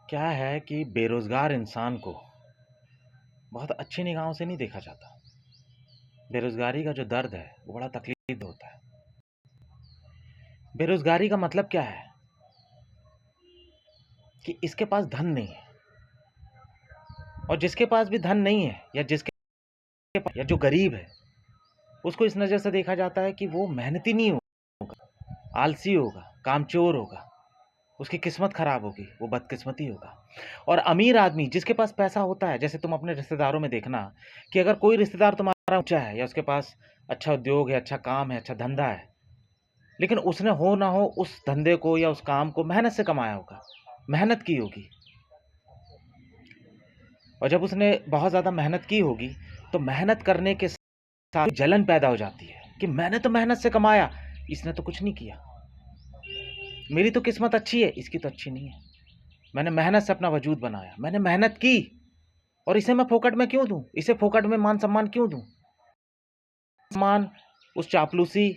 क्या है कि बेरोज़गार इंसान को बहुत अच्छी निगाहों से नहीं देखा जाता। बेरोज़गारी का जो दर्द है, वो बड़ा तकलीफ़ होता है। बेरोज़गारी का मतलब क्या है कि इसके पास धन नहीं है और जिसके पास भी धन नहीं है या जिसके पास या जो गरीब है, उसको इस नज़र से देखा जाता है कि वो मेहनती नहीं होगा, आलसी होगा, कामचोर होगा, उसकी किस्मत खराब होगी, वो बदकिस्मती होगा। और अमीर आदमी जिसके पास पैसा होता है, जैसे तुम अपने रिश्तेदारों में देखना कि अगर कोई रिश्तेदार तुम्हारा ऊँचा है या उसके पास अच्छा उद्योग है, अच्छा काम है, अच्छा धंधा है, लेकिन उसने हो ना हो उस धंधे को या उस काम को मेहनत से कमाया होगा, मेहनत की होगी। और जब उसने बहुत ज़्यादा मेहनत की होगी, तो मेहनत करने के साथ जलन पैदा हो जाती है कि मैंने तो मेहनत से कमाया, इसने तो कुछ नहीं किया। मेरी तो किस्मत अच्छी है, इसकी तो अच्छी नहीं है। मैंने मेहनत से अपना वजूद बनाया, मैंने मेहनत की और इसे मैं फोकट में क्यों दूं? इसे फोकट में मान सम्मान क्यों दूं? सम्मान, उस चापलूसी,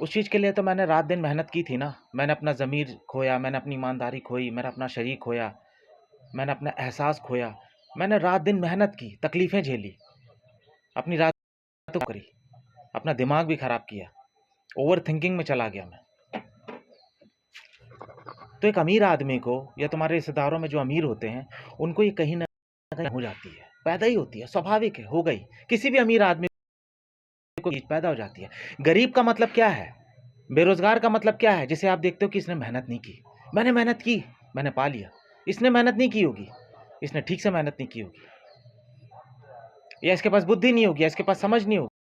उस चीज़ के लिए तो मैंने रात दिन मेहनत की थी ना। मैंने अपना ज़मीर खोया, मैंने अपनी ईमानदारी खोई, मैंने अपना शरीर खोया, मैंने अपना एहसास खोया। मैंने रात दिन मेहनत की, तकलीफ़ें झेली, अपनी रातों करी, अपना दिमाग भी खराब किया, ओवर थिंकिंग में चला गया मैं। तो एक अमीर आदमी को या तुम्हारे रिश्तेदारों में जो अमीर होते हैं, उनको ये कहीं न कहीं हो जाती है, पैदा ही होती है, स्वाभाविक है, हो गई। किसी भी अमीर आदमी को चीज़ पैदा हो जाती है। गरीब का मतलब क्या है? बेरोज़गार का मतलब क्या है? जिसे आप देखते हो कि इसने मेहनत नहीं की। मैंने मेहनत की, मैंने पा लिया। इसने मेहनत नहीं की होगी, इसने ठीक से मेहनत नहीं की होगी, या इसके पास बुद्धि नहीं होगी, या इसके पास समझ नहीं होगी।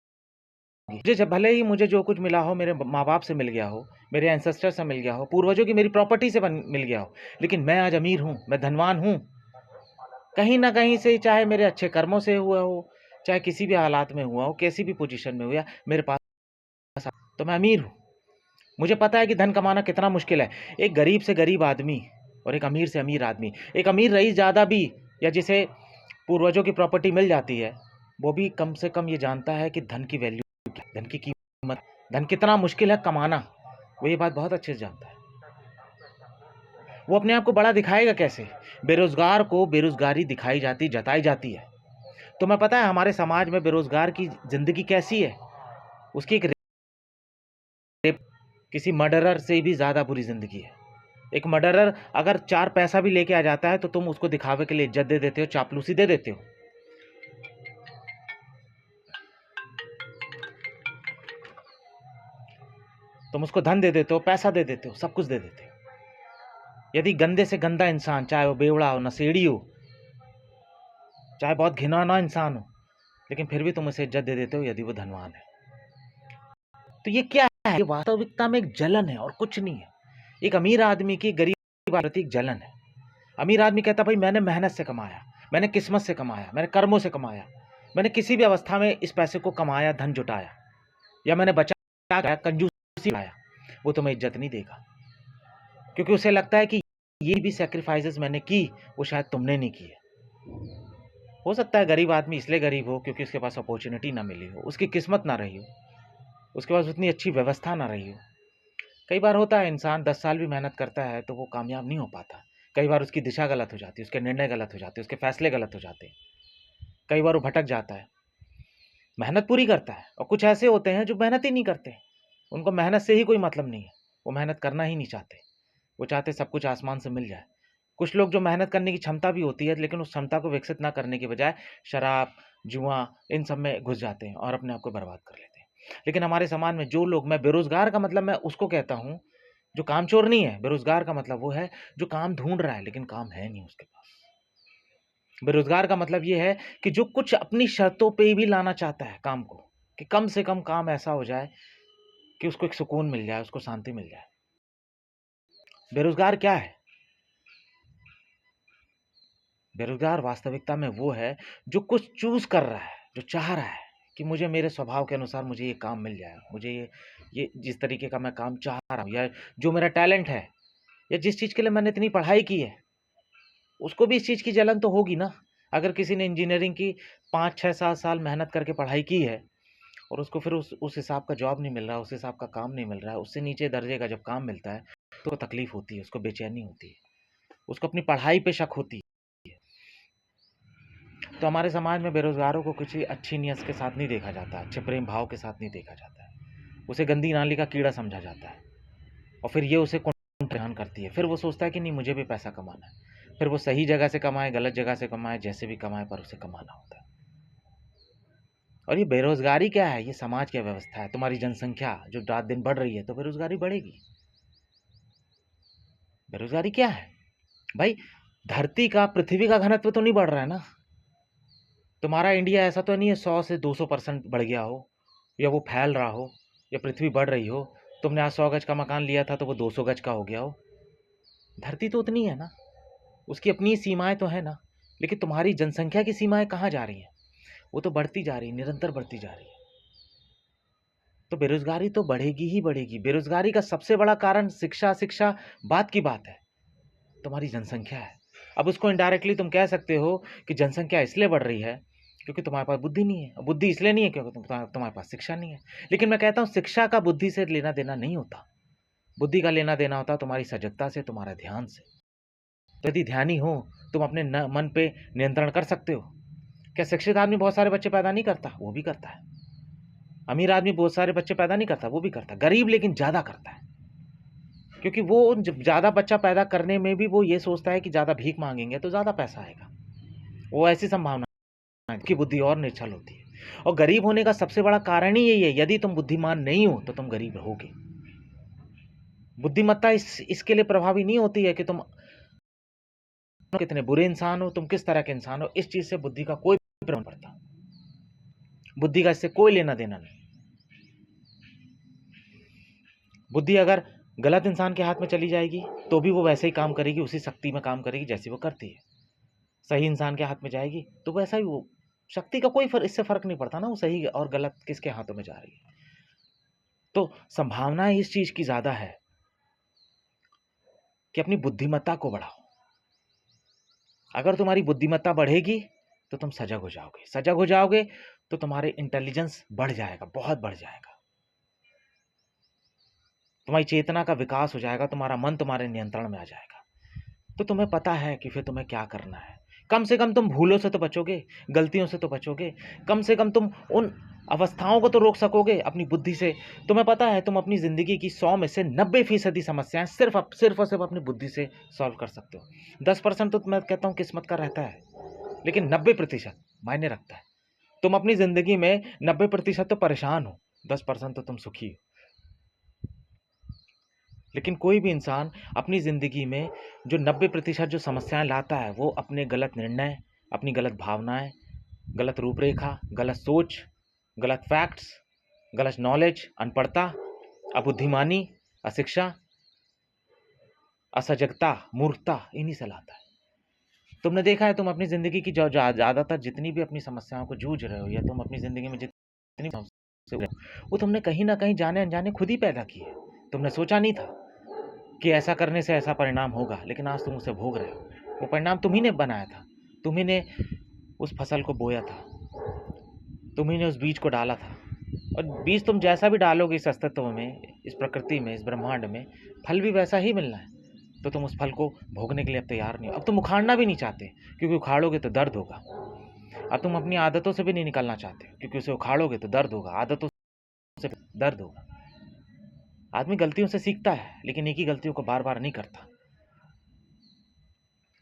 मुझे जब भले ही मुझे जो कुछ मिला हो, मेरे माँ-बाप से मिल गया हो, मेरे एंसेस्टर से मिल गया हो, पूर्वजों की मेरी प्रॉपर्टी से बन मिल गया हो, लेकिन मैं आज अमीर हूँ, मैं धनवान हूँ। कहीं न कहीं से, चाहे मेरे अच्छे कर्मों से हुआ हो, चाहे किसी भी हालात में हुआ हो, कैसी भी पोज़ीशन में हुआ, मेरे पास तो मैं अमीर हूँ। मुझे पता है कि धन कमाना कितना मुश्किल है। एक गरीब से गरीब आदमी और एक अमीर से अमीर आदमी, एक अमीर रईस ज़्यादा भी या जिसे पूर्वजों की प्रॉपर्टी मिल जाती है, वो भी कम से कम ये जानता है कि धन की वैल्यू क्या है, धन की कीमत, धन कितना मुश्किल है कमाना, वो ये बात बहुत अच्छे से जानता है। वो अपने आप को बड़ा दिखाएगा कैसे? बेरोज़गार को बेरोज़गारी दिखाई जाती, जताई जाती है। तुम्हें पता है हमारे समाज में बेरोज़गार की ज़िंदगी कैसी है? उसकी एक रेप, किसी मर्डरर से भी ज़्यादा बुरी ज़िंदगी है। एक मर्डरर अगर 4 पैसा भी लेके आ जाता है, तो तुम उसको दिखावे के लिए इज़्ज़त दे देते हो, चापलूसी दे देते हो। तुम उसको धन दे देते हो, पैसा दे देते हो, सब कुछ दे देते हो। यदि गंदे से गंदा इंसान, चाहे वो बेवड़ा हो, नशेड़ी हो, चाहे बहुत घिनौना इंसान हो, लेकिन फिर भी तुम उसे इज़्ज़त दे देते हो यदि वो धनवान है। तो ये क्या है? ये वास्तविकता में एक जलन है और कुछ नहीं है। एक अमीर आदमी की गरीब के प्रति एक जलन है। अमीर आदमी कहता है भाई मैंने मेहनत से कमाया, मैंने किस्मत से कमाया, मैंने कर्मों से कमाया, मैंने किसी भी अवस्था में इस पैसे को कमाया, धन जुटाया, या मैंने बचाया, कंजूसी लाया, वो तुम्हें इज्जत नहीं देगा, क्योंकि उसे लगता है कि ये भी सैक्रिफाइसेस मैंने की, वो शायद तुमने नहीं किए। हो सकता है गरीब आदमी इसलिए गरीब हो क्योंकि उसके पास अपॉर्चुनिटी ना मिली हो, उसकी किस्मत ना रही हो, उसके पास उतनी अच्छी व्यवस्था ना रही हो। कई बार होता है इंसान 10 साल भी मेहनत करता है तो वो कामयाब नहीं हो पाता। कई बार उसकी दिशा गलत हो जाती है, उसके निर्णय गलत हो जाते हैं, उसके फैसले गलत हो जाते हैं। कई बार वो भटक जाता है, मेहनत पूरी करता है, और कुछ ऐसे होते हैं जो मेहनत ही नहीं करते। उनको मेहनत से ही कोई मतलब नहीं है, वो मेहनत करना ही नहीं चाहते। वो चाहते सब कुछ आसमान से मिल जाए। कुछ लोग जो मेहनत करने की क्षमता भी होती है, लेकिन उस क्षमता को विकसित ना करने की बजाय शराब, जुआ, इन सब में घुस जाते हैं और अपने आप को बर्बाद कर लेते हैं। लेकिन हमारे समाज में जो लोग, मैं बेरोज़गार का मतलब मैं उसको कहता हूँ, जो कामचोर नहीं है। बेरोज़गार का मतलब वो है जो काम ढूँढ रहा है लेकिन काम है नहीं उसके पास। बेरोज़गार का मतलब ये है कि जो कुछ अपनी शर्तों पे भी लाना चाहता है काम को, कि कम से कम काम ऐसा हो जाए कि उसको एक सुकून मिल जाए, उसको शांति मिल जाए। बेरोज़गार क्या है? बेरोज़गार वास्तविकता में वो है जो कुछ चूज़ कर रहा है, जो चाह रहा है कि मुझे मेरे स्वभाव के अनुसार मुझे ये काम मिल जाए, मुझे ये जिस तरीके का मैं काम चाह रहा हूँ, या जो मेरा टैलेंट है, या जिस चीज़ के लिए मैंने इतनी पढ़ाई की है, उसको भी इस चीज़ की जलन तो होगी ना। अगर किसी ने इंजीनियरिंग की 5, 6, 7 साल मेहनत करके पढ़ाई की है और उसको फिर उस हिसाब का जॉब नहीं मिल रहा, उस हिसाब का काम नहीं मिल रहा है, उससे नीचे दर्जे का जब काम मिलता है, तो तकलीफ़ होती है, उसको बेचैनी होती है। उसको अपनी पढ़ाई पे शक होती है। तो हमारे समाज में बेरोजगारों को किसी अच्छी नीयत के साथ नहीं देखा जाता, अच्छे प्रेम भाव के साथ नहीं देखा जाता है। उसे गंदी नाली का कीड़ा समझा जाता है और फिर ये उसे परेशान करती है। फिर वो सोचता है कि नहीं, मुझे भी पैसा कमाना है। फिर वो सही जगह से कमाए, गलत जगह से कमाए, जैसे भी कमाए, पर उसे कमाना होता है। और ये बेरोजगारी क्या है? ये समाज की व्यवस्था है। तुम्हारी जनसंख्या जो रात दिन बढ़ रही है तो बेरोजगारी बढ़ेगी। बेरोजगारी क्या है भाई? धरती का, पृथ्वी का घनत्व तो नहीं बढ़ रहा है ना। तुम्हारा इंडिया ऐसा तो नहीं है 100 से 200% बढ़ गया हो, या वो फैल रहा हो, या पृथ्वी बढ़ रही हो। तुमने आज 100 गज का मकान लिया था तो वो 200 गज का हो गया हो। धरती तो उतनी है ना, उसकी अपनी सीमाएं तो है ना। लेकिन तुम्हारी जनसंख्या की सीमाएं कहाँ जा रही हैं? वो तो बढ़ती जा रही है, निरंतर बढ़ती जा रही है। तो बेरोजगारी तो बढ़ेगी ही बढ़ेगी। बेरोजगारी का सबसे बड़ा कारण शिक्षा, शिक्षा बात की बात है, तुम्हारी जनसंख्या है। अब उसको इनडायरेक्टली तुम कह सकते हो कि जनसंख्या इसलिए बढ़ रही है क्योंकि तुम्हारे पास बुद्धि नहीं है। बुद्धि इसलिए नहीं है क्योंकि तुम्हारे पास शिक्षा नहीं है। लेकिन मैं कहता हूँ शिक्षा का बुद्धि से लेना देना नहीं होता। बुद्धि का लेना देना होता तुम्हारी सजगता से, तुम्हारे ध्यान से। तो यदि ध्यानी हो, तुम अपने मन पे नियंत्रण कर सकते हो। क्या शिक्षित आदमी बहुत सारे बच्चे पैदा नहीं करता? वो भी करता है। अमीर आदमी बहुत सारे बच्चे पैदा नहीं करता? वो भी करता है। गरीब लेकिन ज्यादा करता है, क्योंकि वो ज्यादा बच्चा पैदा करने में भी वो ये सोचता है कि ज्यादा भीख मांगेंगे तो ज्यादा पैसा आएगा। वो ऐसी संभावना की बुद्धि और निश्चल होती है। और गरीब होने का सबसे बड़ा कारण ही यही है, यदि तुम बुद्धिमान नहीं हो तो तुम गरीब रहोगे। बुद्धिमत्ता इसके लिए प्रभावी नहीं होती है कि तुम कितने बुरे इंसान हो, तुम किस तरह के इंसान हो। इस चीज से बुद्धि का कोई प्रभाव नहीं पड़ता। बुद्धि का इससे कोई लेना देना नहीं। बुद्धि अगर गलत इंसान के हाथ में चली जाएगी तो भी वो वैसे ही काम करेगी, उसी शक्ति में काम करेगी जैसी वो करती है। सही इंसान के हाथ में जाएगी तो वैसा ही वो, शक्ति का कोई इससे फर्क नहीं पड़ता ना, वो सही और गलत किसके हाथों में जा रही है। तो संभावना इस चीज की ज्यादा है कि अपनी बुद्धिमत्ता को बढ़ाओ। अगर तुम्हारी बुद्धिमत्ता बढ़ेगी तो तुम सजग हो जाओगे। सजग हो जाओगे तो तुम्हारे इंटेलिजेंस बढ़ जाएगा, बहुत बढ़ जाएगा। तुम्हारी चेतना का विकास हो जाएगा, तुम्हारा मन तुम्हारे नियंत्रण में आ जाएगा। तो तुम्हें पता है कि फिर तुम्हें क्या करना है। कम से कम तुम भूलों से तो बचोगे, गलतियों से तो बचोगे। कम से कम तुम उन अवस्थाओं को तो रोक सकोगे अपनी बुद्धि से। तुम्हें पता है तुम अपनी जिंदगी की 100 में से 90% समस्याएं सिर्फ और सिर्फ अपनी बुद्धि से सॉल्व कर सकते हो। 10% तो मैं कहता हूँ किस्मत का रहता है, लेकिन 90% मायने रखता है। तुम अपनी जिंदगी में 90% तो परेशान हो, 10% तो तुम सुखी हो। लेकिन कोई भी इंसान अपनी ज़िंदगी में जो 90% जो समस्याएं लाता है वो अपने गलत निर्णय, अपनी गलत भावनाएं, गलत रूपरेखा, गलत सोच, गलत फैक्ट्स, गलत नॉलेज, अनपढ़ता, अबुद्धिमानी, अशिक्षा, असजगता, मूर्खता, इन्हीं से लाता है। तुमने देखा है, तुम अपनी ज़िंदगी की जो ज़्यादातर जितनी भी अपनी समस्याओं को जूझ रहे हो, या तुम अपनी ज़िंदगी में जितनी समस्या, वो तुमने कहीं ना कहीं जाने अनजाने खुद ही पैदा की है। तुमने सोचा नहीं था कि ऐसा करने से ऐसा परिणाम होगा, लेकिन आज तुम उसे भोग रहे हो। वो परिणाम तुम्ही ने बनाया था, तुम्ही ने उस फसल को बोया था, तुम्ही ने उस बीज को डाला था। और बीज तुम जैसा भी डालोगे इस अस्तित्व में, इस प्रकृति में, इस ब्रह्मांड में, फल भी वैसा ही मिलना है। तो तुम उस फल को भोगने के लिए अब तैयार नहीं हो। अब तुम उखाड़ना भी नहीं चाहते, क्योंकि उखाड़ोगे तो दर्द होगा। अब तुम अपनी आदतों से भी नहीं निकलना चाहते, क्योंकि उसे उखाड़ोगे तो दर्द होगा। आदतों से दर्द होगा। आदमी गलतियों से सीखता है, लेकिन एक ही गलतियों को बार बार नहीं करता।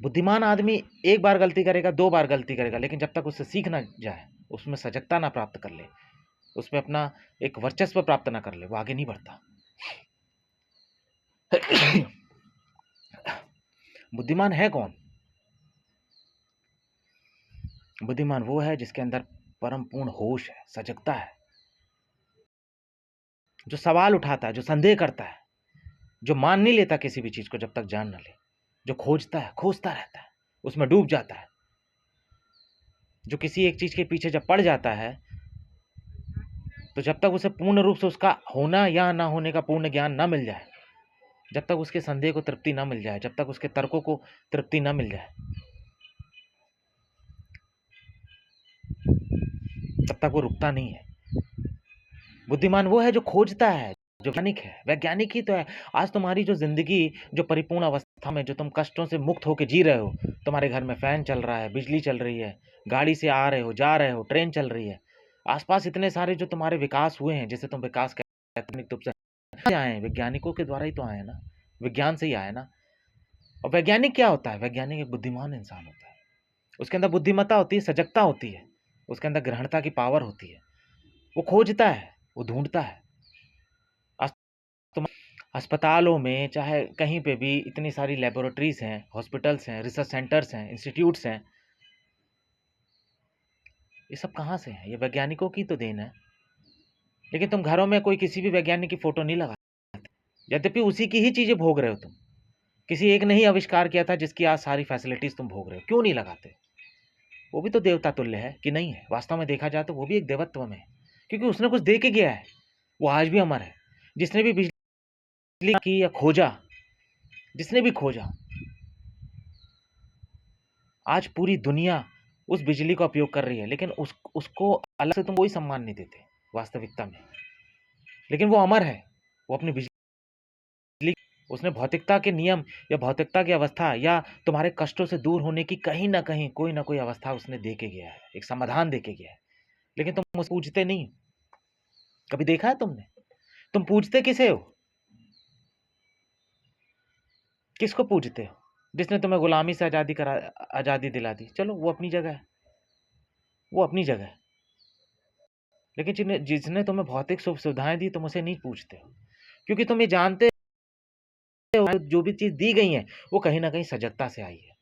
बुद्धिमान आदमी एक बार गलती करेगा, 2 बार गलती करेगा, लेकिन जब तक उससे सीख ना जाए, उसमें सजगता ना प्राप्त कर ले, उसमें अपना एक वर्चस्व प्राप्त ना कर ले, वो आगे नहीं बढ़ता। बुद्धिमान है कौन? बुद्धिमान वो है जिसके अंदर परम पूर्ण होश है, सजगता है, जो सवाल उठाता है, जो संदेह करता है, जो मान नहीं लेता किसी भी चीज को जब तक जान ना ले, जो खोजता है, खोजता रहता है, उसमें डूब जाता है, जो किसी एक चीज के पीछे जब पड़ जाता है तो जब तक उसे पूर्ण रूप से उसका होना या ना होने का पूर्ण ज्ञान ना मिल जाए, जब तक उसके संदेह को तृप्ति ना मिल जाए, जब तक उसके तर्कों को तृप्ति ना मिल जाए, तब तक वो रुकता नहीं है। बुद्धिमान वो है जो खोजता है, जो वैज्ञानिक है। वैज्ञानिक ही तो है। आज तुम्हारी जो जिंदगी जो परिपूर्ण अवस्था अवस्था में जो तुम कष्टों से मुक्त होकर जी रहे हो, तुम्हारे घर में फैन चल रहा है, बिजली चल रही है, गाड़ी से आ रहे हो, जा रहे हो, ट्रेन चल रही है, आसपास इतने सारे जो तुम्हारे विकास हुए हैं, जिसे तुम विकास कहते हो, तुम से आए हैं, वैज्ञानिकों के द्वारा ही तो आए हैं ना, विज्ञान से ही आए ना। और वैज्ञानिक क्या होता है? वैज्ञानिक एक बुद्धिमान इंसान होता है। उसके अंदर बुद्धिमत्ता होती है, सजगता होती है, उसके अंदर ग्रहणता की पावर होती है। वो खोजता है, वो ढूंढता है। आज तुम अस्पतालों में चाहे कहीं पे भी इतनी सारी लेबोरेटरीज हैं, हॉस्पिटल्स हैं, रिसर्च सेंटर्स हैं, इंस्टीट्यूट्स हैं, ये सब कहाँ से हैं? ये वैज्ञानिकों की तो देन है। लेकिन तुम घरों में कोई किसी भी वैज्ञानिक की फोटो नहीं लगा, यद्यपि उसी की ही चीजें भोग रहे हो तुम। किसी एक ने ही आविष्कार किया था जिसकी आज सारी फैसिलिटीज तुम भोग रहे हो, क्यों नहीं लगाते? वो भी तो देवता तुल्य है कि नहीं है? वास्तव में देखा जाए तो वो भी एक देवत्व में है, क्योंकि उसने कुछ दे के गया है। वो आज भी अमर है। जिसने भी बिजली की या खोजा, जिसने भी खोजा, आज पूरी दुनिया उस बिजली का उपयोग कर रही है, लेकिन उसको अलग से तुम कोई सम्मान नहीं देते वास्तविकता में। लेकिन वो अमर है, वो अपनी बिजली, उसने भौतिकता के नियम या भौतिकता की अवस्था या तुम्हारे कष्टों से दूर होने की कहीं ना कहीं कोई ना कोई अवस्था उसने दे के गया है, एक समाधान दे के गया है। लेकिन तुम उसको पूछते नहीं। कभी देखा है तुमने? तुम पूछते किसे हो? किसको पूछते हो? जिसने तुम्हें गुलामी से आजादी दिला दी, चलो वो अपनी जगह है, वो अपनी जगह है। लेकिन जिसने तुम्हें भौतिक सुख सुविधाएं दी, तुम उसे नहीं पूछते हो, क्योंकि तुम ये जानते हो जो भी चीज दी गई है वो कहीं ना कहीं सजगता से आई है,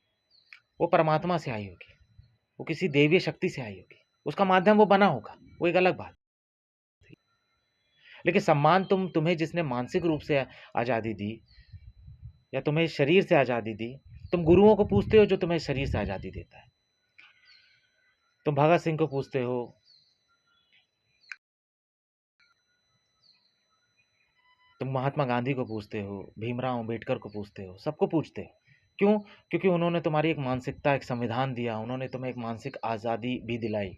वो परमात्मा से आई होगी, वो किसी देवीय शक्ति से आई होगी, उसका माध्यम वो बना होगा, वो एक अलग बात। लेकिन सम्मान तुम्हें जिसने मानसिक रूप से आजादी दी या तुम्हें शरीर से आजादी दी, तुम गुरुओं को पूछते हो जो तुम्हें शरीर से आजादी देता है। तुम भगत सिंह को पूछते हो, तुम महात्मा गांधी को पूछते हो, भीमराव अंबेडकर को पूछते हो, सबको पूछते हो। क्यों? क्योंकि उन्होंने तुम्हारी एक मानसिकता, एक संविधान दिया, उन्होंने तुम्हें एक मानसिक आज़ादी भी दिलाई।